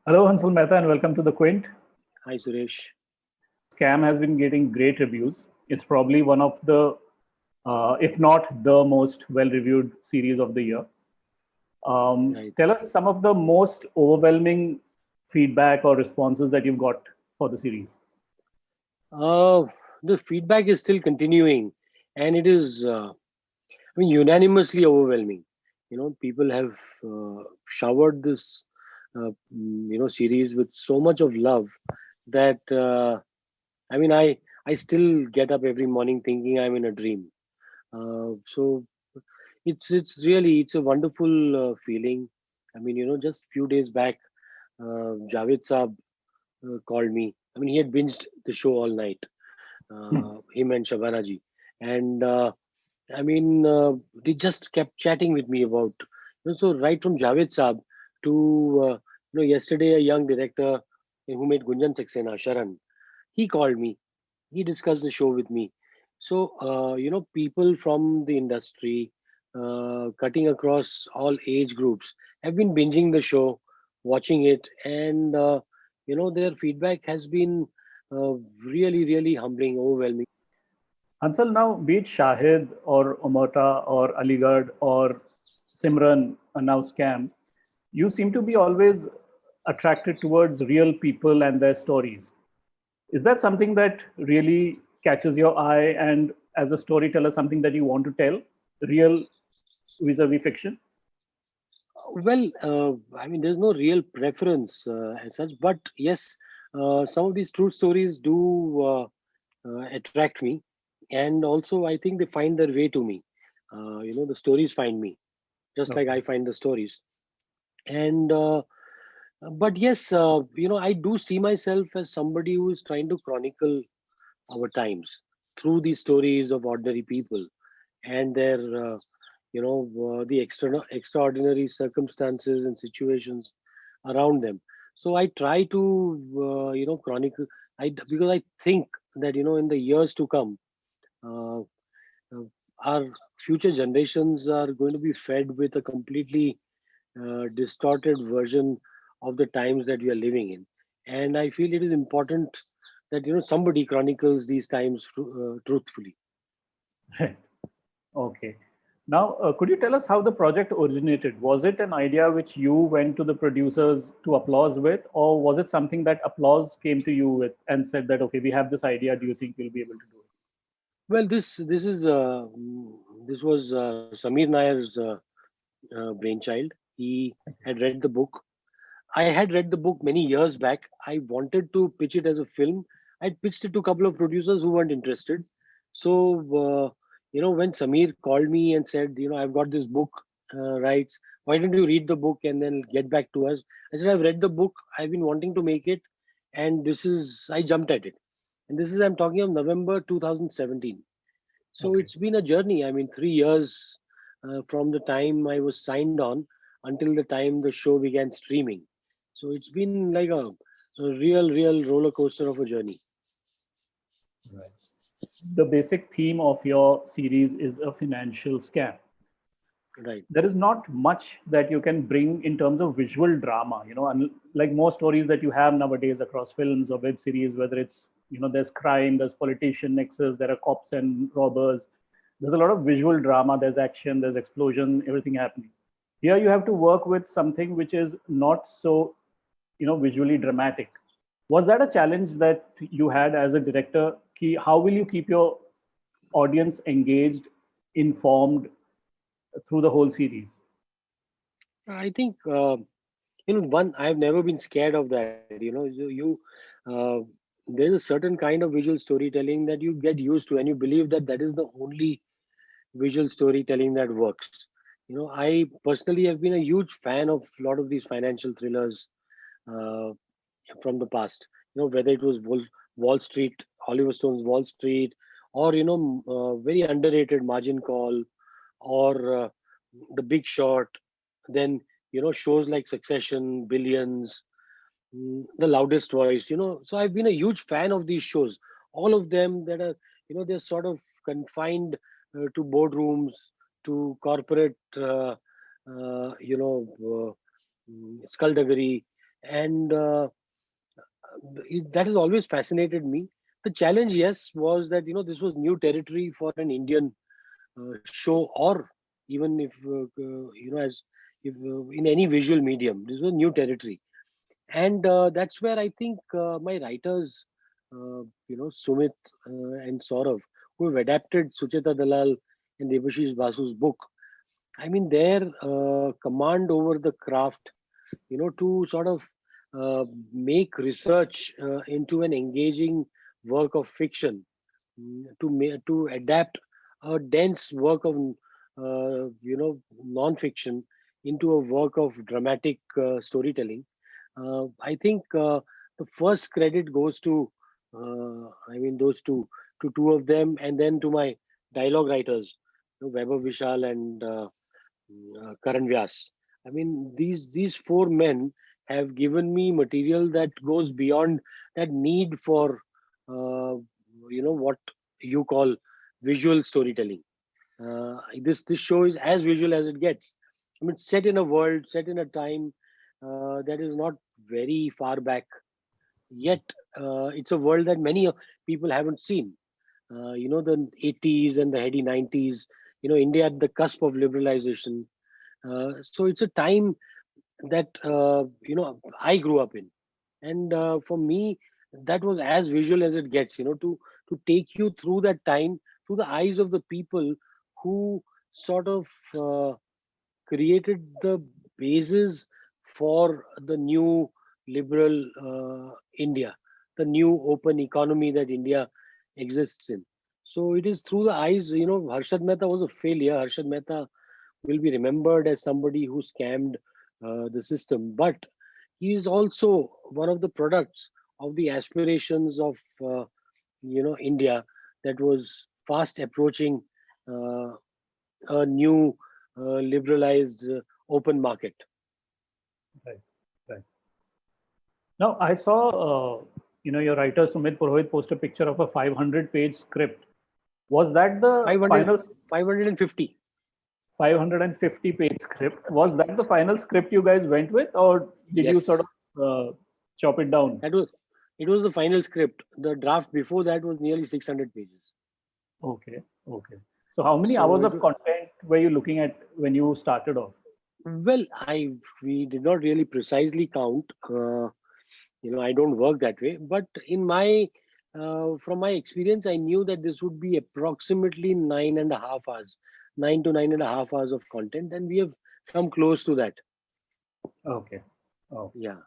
Hello, Hansal Mehta, and welcome to the Quint. Hi, Suresh. Scam has been getting great reviews. It's probably one of the, if not the most well-reviewed series of the year. Right. Tell us some of the most overwhelming feedback or responses that you've got for the series. Uh, the feedback is still continuing, and it is, unanimously overwhelming. People have showered this, series with so much of love that I still get up every morning thinking I'm in a dream. So it's a wonderful feeling. Just few days back, Javed Saab called me. He had binged the show all night, Hmm. him and Shabana ji. And I mean, they just kept chatting with me about, so right from Javed Saab to, yesterday a young director who made Gunjan Saxena, Sharan, he called me. He discussed the show with me. So, people from the industry, cutting across all age groups, have been binging the show, watching it, and, their feedback has been really, really humbling, overwhelming. Hansal, now be it Shahid or Omota or Aligarh or Simran, now Scam, you seem to be always attracted towards real people and their stories. Is that something that really catches your eye and as a storyteller, something that you want to tell, real vis-a-vis fiction? Well, there's no real preference as such, but yes, some of these true stories do attract me, and also I think they find their way to me. The stories find me, just like Okay. I find the stories. And but yes, I do see myself as somebody who is trying to chronicle our times through these stories of ordinary people and their the extraordinary circumstances and situations around them. So I try to chronicle. Because I think that in the years to come, uh, uh, our future generations are going to be fed with a completely distorted version of the times that we are living in. And I feel it is important that somebody chronicles these times truthfully. Okay. Now, could you tell us how the project originated? Was it an idea which you went to the producers to applause with, or was it something that applause came to you with and said that, okay, we have this idea. Do you think we'll be able to do it? Well, this was Samir Nair's brainchild. He had read the book. I had read the book many years back. I wanted to pitch it as a film. I pitched it to a couple of producers who weren't interested. So, when Samir called me and said, I've got this book rights. Why don't you read the book and then get back to us? I said, I've read the book. I've been wanting to make it, and I jumped at it. And this is, I'm talking of November 2017. So Okay. it's been a journey. 3 years from the time I was signed on until the time the show began streaming. So it's been like a real roller coaster of a journey. Right. The basic theme of your series is a financial scam. Right. There is not much that you can bring in terms of visual drama, like most stories that you have nowadays across films or web series, whether it's, there's crime, there's politician nexus, there are cops and robbers. There's a lot of visual drama, there's action, there's explosion, everything happening. Here you have to work with something which is not so, visually dramatic. Was that a challenge that you had as a director? How will you keep your audience engaged, informed through the whole series? I think one, I've never been scared of that. Uh, there's a certain kind of visual storytelling that you get used to, and you believe that that is the only visual storytelling that works. I personally have been a huge fan of a lot of these financial thrillers uh, from the past. Whether it was Wall Street, Oliver Stone's Wall Street, or very underrated Margin Call, or The Big Short. Then shows like Succession, Billions, The Loudest Voice. So I've been a huge fan of these shows. All of them that are they're sort of confined to boardrooms, to corporate, skullduggery, and that has always fascinated me. The challenge, yes, was that this was new territory for an Indian show, or even if as if in any visual medium, this was new territory, and that's where I think my writers, Sumit and Saurav, who have adapted Sucheta Dalal and Debashish Basu's book. I mean, their command over the craft, to sort of make research into an engaging work of fiction, to adapt a dense work of non-fiction into a work of dramatic storytelling. I think the first credit goes to those two of them, and then to my dialogue writers, Weber Vishal and Karan Vyas. I mean, these four men have given me material that goes beyond that need for what you call visual storytelling. This show is as visual as it gets. I mean, set in a world, set in a time that is not very far back, yet it's a world that many people haven't seen. The 80s and the heady 90s. India at the cusp of liberalization. So it's a time that I grew up in, and for me, that was as visual as it gets. To take you through that time through the eyes of the people who sort of created the basis for the new liberal India, the new open economy that India exists in. So it is through the eyes. Harshad Mehta was a failure. Harshad Mehta will be remembered as somebody who scammed the system, but he is also one of the products of the aspirations of India that was fast approaching uh, a new liberalized open market. Right. Right. Now, I saw, your writer Sumit Purohit post a picture of a 500-page script. Was that the 500, final 550. 550-page script? Was that the final script you guys went with, or did you sort Yes, of chop it down? that was it was the final script. The draft before that was nearly 600 pages. Okay. Okay. So, how many So hours of content were you looking at when you started off? well, we did not really precisely count. I don't work that way, but in my from my experience, I knew that this would be approximately 9.5 hours, 9 to 9.5 hours of content, and we have come close to that. Okay. Oh. Yeah.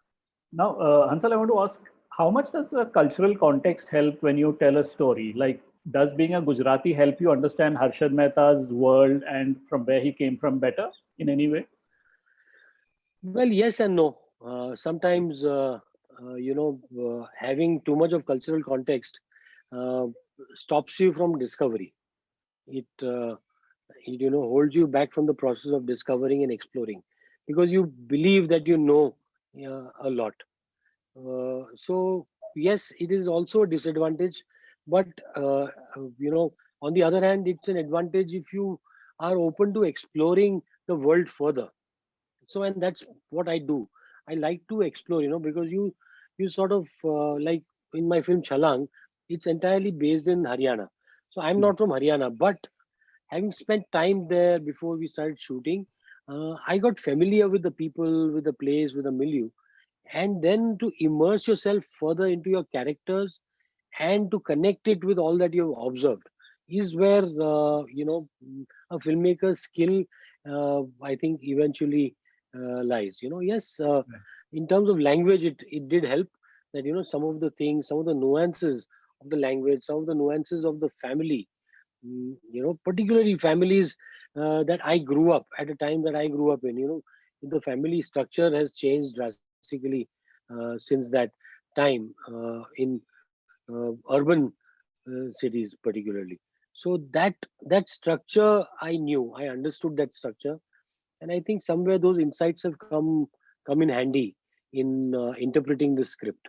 Now, Hansal, I want to ask, how much does a cultural context help when you tell a story? Like, does being a Gujarati help you understand Harshad Mehta's world and from where he came from better in any way? Well, yes and no. Sometimes, having too much of cultural context uh, stops you from discovery. It holds you back from the process of discovering and exploring, because you believe that you know a lot. So yes, it is also a disadvantage, but on the other hand, it's an advantage if you are open to exploring the world further. So, and that's what I do. I like to explore, because you sort of like in my film Chhalaang, it's entirely based in Haryana. So I'm Mhm. not from Haryana, but having spent time there before we started shooting, I got familiar with the people, with the place, with the milieu, and then to immerse yourself further into your characters and to connect it with all that you've observed is where a filmmaker's skill, I think, eventually lies. Yes, Right. in terms of language, it did help that some of the things, some of the nuances of the language, some of the nuances of the family, particularly families that I grew up at a time that I grew up in. The family structure has changed drastically since that time in urban cities, particularly. So that structure I knew, I understood that structure, and I think somewhere those insights have come in handy in interpreting the script.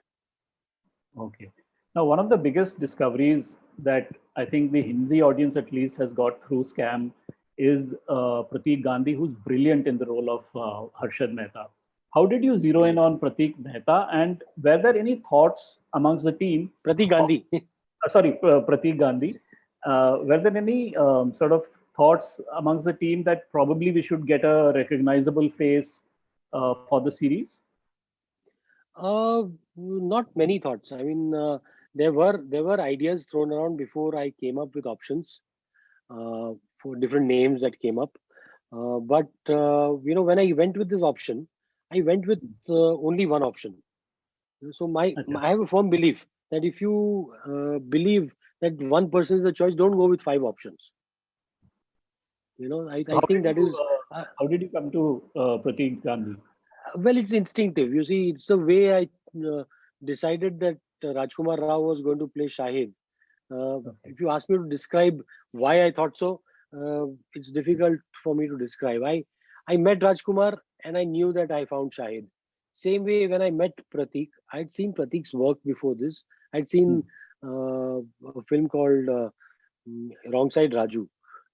Okay. Now, one of the biggest discoveries that I think the Hindi audience at least has got through Scam is Pratik Gandhi, who's brilliant in the role of Harshad Mehta. How did you zero in Correct. on Pratik Mehta, and were there any thoughts amongst the team? Pratik Of, Gandhi. Pratik Gandhi. Were there any sort of thoughts amongst the team that probably we should get a recognizable face for the series? Not many thoughts. I mean, there were ideas thrown around before I came up with options for different names that came up. But when I went with this option, I went with only one option. So Okay. I have a firm belief that if you believe that one person is the choice, don't go with five options. So I think that is. Uh, how did you come to Pratik Gandhi? Well, it's instinctive. You see, it's the way I decided that Rajkummar Rao was going to play Shahid. Okay. If you ask me to describe why I thought so, it's difficult for me to describe. I met Rajkumar and I knew that I found Shahid. Same way when I met Pratik, I'd seen Pratik's work before this. I'd Hmm. seen a film called Wrong Side Raju,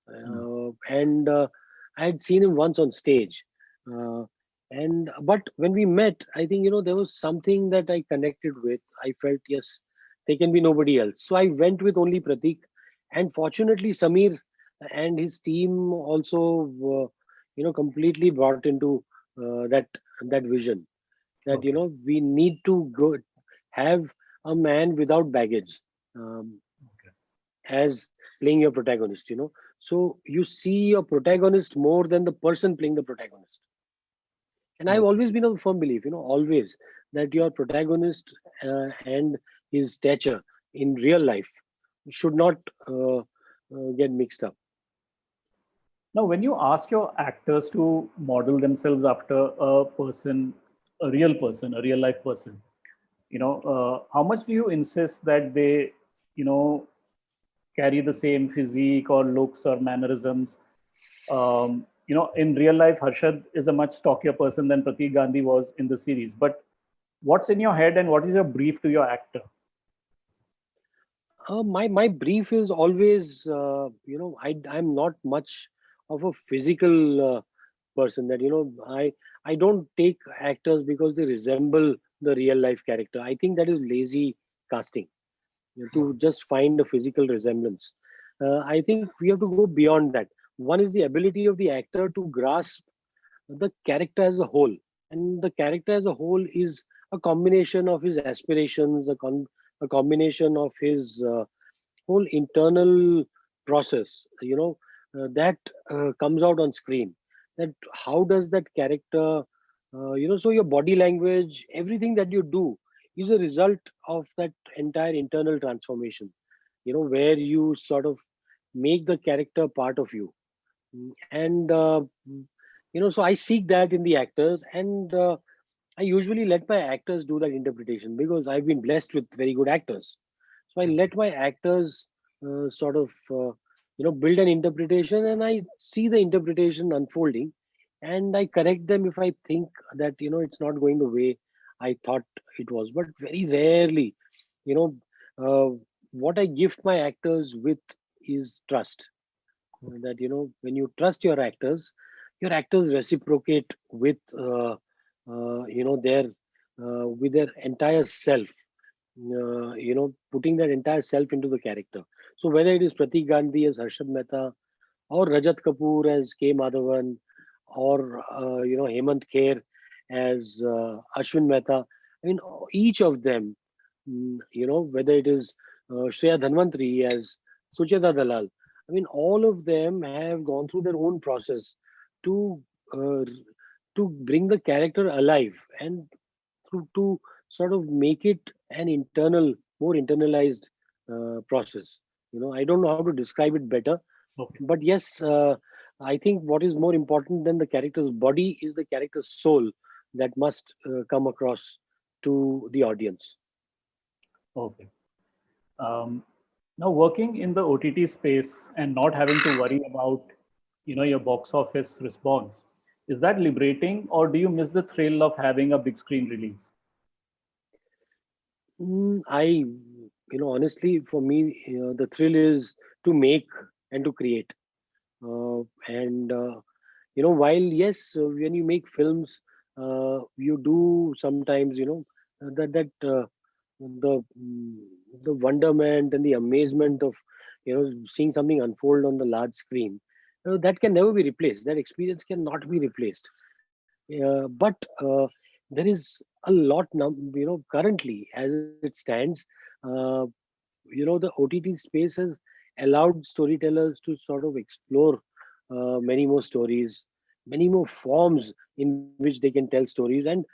Hmm. and I had seen him once on stage. Uh, and but when we met, I think there was something that I connected with. I felt yes, there can be nobody else. So I went with only Pratik, and fortunately Samir and his team also completely brought into that vision that Okay. we need to go have a man without baggage. Um, Okay. as playing your protagonist, so you see your protagonist more than the person playing the protagonist. And I've Okay. always been of a firm belief, always, that your protagonist and his stature in real life should not get mixed up. Now, when you ask your actors to model themselves after a person, a real person, a real life person, how much do you insist that they, you know, carry the same physique or looks or mannerisms? In real life, Harshad is a much stockier person than Pratik Gandhi was in the series. But what's in your head and what is your brief to your actor? My brief is always, I'm not much of a physical person that I don't take actors because they resemble the real life character. I think that is lazy casting, to just find a physical resemblance. I think we have to go beyond that. One is the ability of the actor to grasp the character as a whole, and the character as a whole is a combination of his aspirations, a combination of his whole internal process, that comes out on screen. That how does that character, so your body language, everything that you do is a result of that entire internal transformation, where you sort of make the character part of you. And so I seek that in the actors, and I usually let my actors do that interpretation because I've been blessed with very good actors. So I let my actors sort of build an interpretation, and I see the interpretation unfolding, and I correct them if I think that it's not going the way I thought it was. But very rarely, you know, what I gift my actors with is trust. That when you trust your actors reciprocate with their with their entire self, putting that entire self into the character. So whether it is Pratik Gandhi as Harshad Mehta, or Rajat Kapoor as K. Madhavan, or Hemant Kher as Ashwin Mehta. I mean, each of them, whether it is Shreya Dhanvantri as Sucheta Dalal. I mean, all of them have gone through their own process to uh, to bring the character alive and to sort of make it an more internalized process. I don't know how to describe it better, Okay. but yes, I think what is more important than the character's body is the character's soul that must come across to the audience. Okay. Um, Now, working in the OTT space and not having to worry about, your box office response, is that liberating, or do you miss the thrill of having a big screen release? Honestly, for me, the thrill is to make and to create. And while yes, when you make films, you do sometimes, that the mm, the wonderment and the amazement of seeing something unfold on the large screen, that can never be replaced. That experience cannot be replaced. But there is a lot now, currently as it stands. uh, the OTT space has allowed storytellers to sort of explore many more stories, many more forms in which they can tell stories, and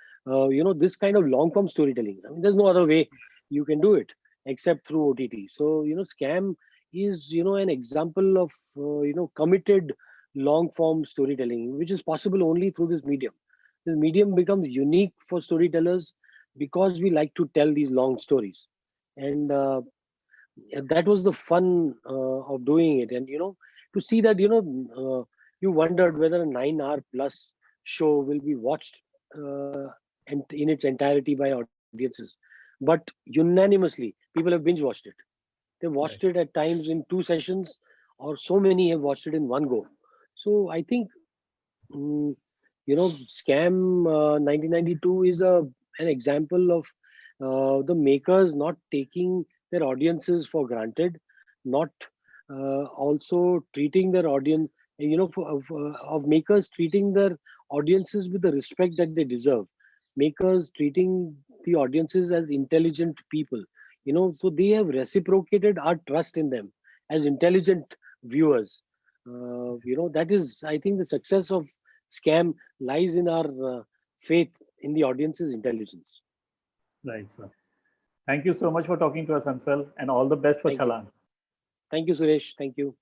this kind of long form storytelling. I mean, there's no other way you can do it except through OTT. So Scam is an example of committed long form storytelling, which is possible only through this medium. This medium becomes unique for storytellers because we like to tell these long stories, and that was the fun of doing it. And to see that, you wondered whether a 9 hour plus show will be watched and in its entirety by audiences, but unanimously people have binge watched it. They watched Right. it at times in two sessions, or so many have watched it in one go. So I think, mm, Scam 1992 is an example of the makers not taking their audiences for granted, not also treating their audience, of makers treating their audiences with the respect that they deserve. Makers treating the audiences as intelligent people, so they have reciprocated our trust in them as intelligent viewers. That is, I think, the success of Scam lies in our faith in the audience's intelligence. Right, sir. Thank you so much for talking to us, Hansal, and all the best for Thank you. Chhalaang. Thank you, Suresh. Thank you.